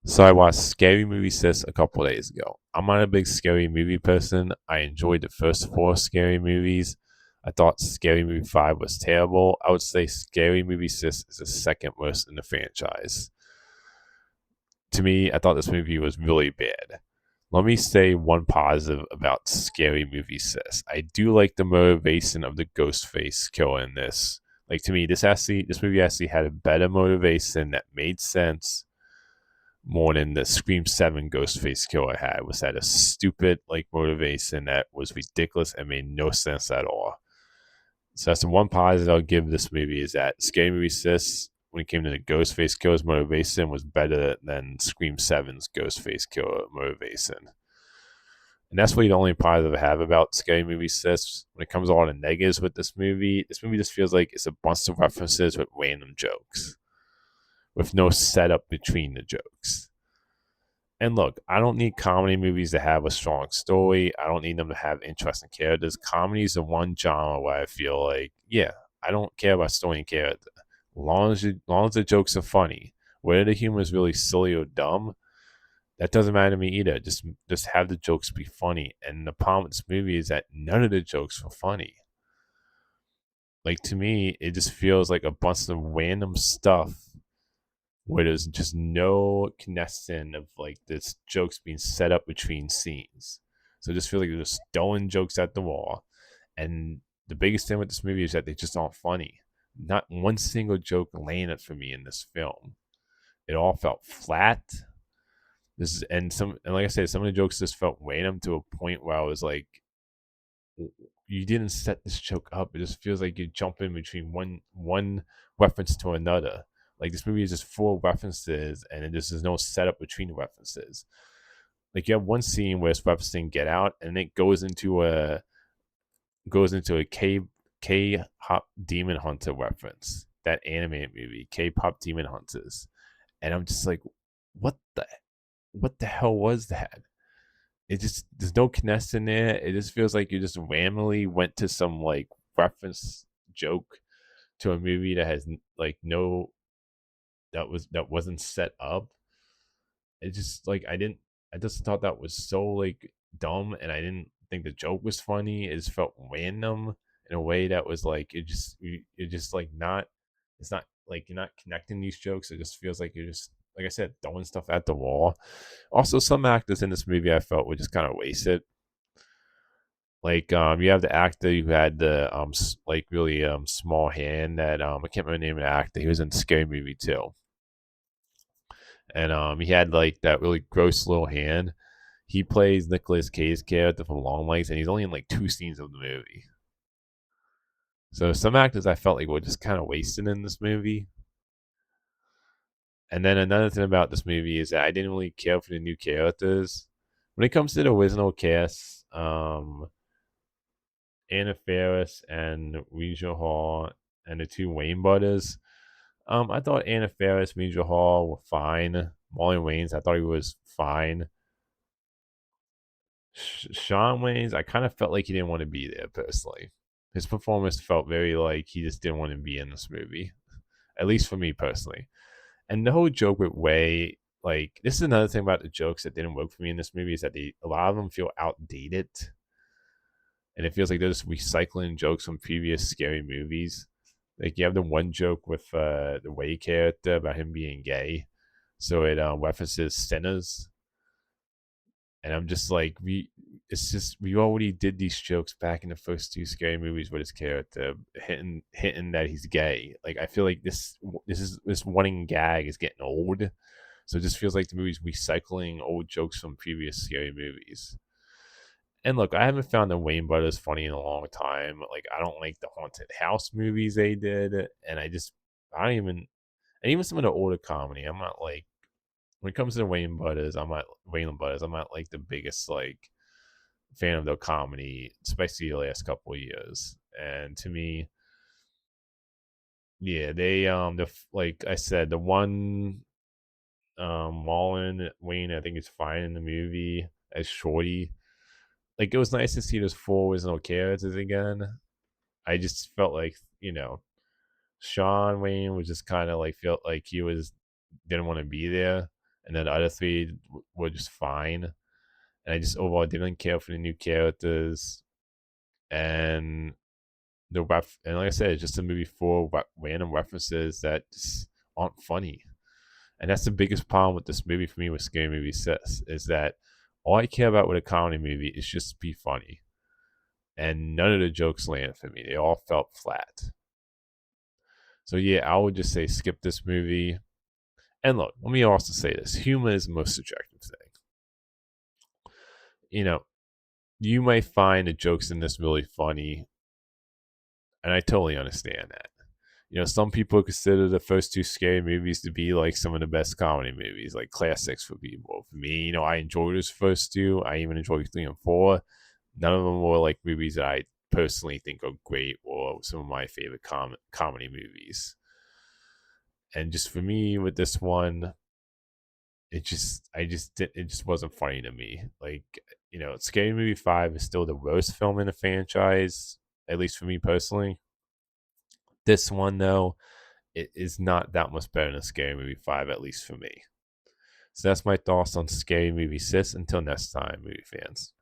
So I watched Scary Movie Sis a couple days ago. I'm not a big scary movie person. I enjoyed the first four scary movies. I thought Scary Movie 5 was terrible. I would say Scary Movie Sis is the second worst in the franchise. To me, I thought this movie was really bad. Let me say one positive about Scary Movie Sis. I do like the motivation of the Ghostface killer in this. Like to me, this movie actually had a better motivation that made sense more than the Scream 7 Ghostface killer had, was that a stupid like motivation that was ridiculous and made no sense at all. So that's the one positive I'll give this movie, is that Scary Movie Sis, when it came to the Ghostface killer's motivation, was better than Scream 7's Ghostface killer motivation. And that's really the only positive I have about Scary Movie Sis. When it comes to all the negatives with this movie just feels like it's a bunch of references with random jokes, with no setup between the jokes. And look, I don't need comedy movies to have a strong story. I don't need them to have interesting characters. Comedy is the one genre where I feel like, yeah, I don't care about story and character. As long as the jokes are funny, whether the humor is really silly or dumb, that doesn't matter to me either. Just have the jokes be funny. And the problem with this movie is that none of the jokes were funny. Like to me, it just feels like a bunch of random stuff where there's just no connection of like this jokes being set up between scenes. So I just feel like they're just throwing jokes at the wall. And the biggest thing with this movie is that they just aren't funny. Not one single joke landed for me in this film. It all felt flat. And like I said, some of the jokes just felt random to a point where I was like, you didn't set this joke up. It just feels like you jump in between one reference to another. Like this movie is just full of references, and then there's no setup between the references. Like you have one scene where it's referencing Get Out, and it goes into a K-pop Demon Hunter reference, that animated movie, K-pop Demon Hunters, and I'm just like, what the what the hell was that? It just, there's no connection there. It just feels like you just randomly went to some like reference joke to a movie that has like no, that wasn't set up. It just like I just thought that was so like dumb, and I didn't think the joke was funny. It just felt random in a way that was like, you're just like not, it's not like you're not connecting these jokes. It just feels like you're just, like I said, throwing stuff at the wall. Also, some actors in this movie I felt were just kind of wasted. Like you have the actor who had the like really small hand, that I can't remember the name of the actor. He was in Scary Movie too, and he had like that really gross little hand. He plays Nicolas Cage's character from Longlegs, and he's only in like two scenes of the movie. So some actors I felt like were just kind of wasted in this movie. And then another thing about this movie is that I didn't really care for the new characters. When it comes to the original cast, Anna Faris and Rija Hall and the two Wayne brothers. I thought Anna Faris, Rija Hall were fine. Molly Waynes, I thought he was fine. Sean Waynes, I kind of felt like he didn't want to be there personally. His performance felt very like he just didn't want to be in this movie, at least for me personally. And the whole joke with Way, like this is another thing about the jokes that didn't work for me in this movie, is that a lot of them feel outdated, and it feels like they're just recycling jokes from previous scary movies. Like you have the one joke with the Way character about him being gay, so it references sinners, and I'm just like, it's just we already did these jokes back in the first two scary movies with his character hitting that he's gay. Like I feel like this running gag is getting old, so it just feels like the movie's recycling old jokes from previous scary movies. And look, I haven't found the Wayne brothers funny in a long time. Like I don't like the haunted house movies they did, and I don't even, and even some of the older comedy. I'm not like, when it comes to the Wayne brothers. I'm not like the biggest like fan of the comedy, especially the last couple of years. And to me, yeah, like I said, the one Mullen Wayne, I think is fine in the movie as Shorty. Like it was nice to see those four original characters again. I just felt like, Sean Wayne was just kind of like, felt like he was didn't want to be there. and then the other three were just fine. And I just overall didn't care for the new characters, and and like I said, it's just a movie full of random references that just aren't funny. And that's the biggest problem with this movie for me with Scary Movie 6 is that all I care about with a comedy movie is just to be funny. And none of the jokes landed for me. They all felt flat. So yeah, I would just say skip this movie. And look, let me also say this. Humor is the most subjective thing. You know, you might find the jokes in this really funny, and I totally understand that. Some people consider the first two scary movies to be like some of the best comedy movies, like classics for people. For me, I enjoyed those first two. I even enjoyed 3 and 4. None of them were like movies that I personally think are great or some of my favorite comedy movies. And just for me with this one, it just wasn't funny to me. Like, Scary Movie 5 is still the worst film in the franchise, at least for me personally. This one though, it is not that much better than Scary Movie 5, at least for me. So that's my thoughts on Scary Movie 6. Until next time, movie fans.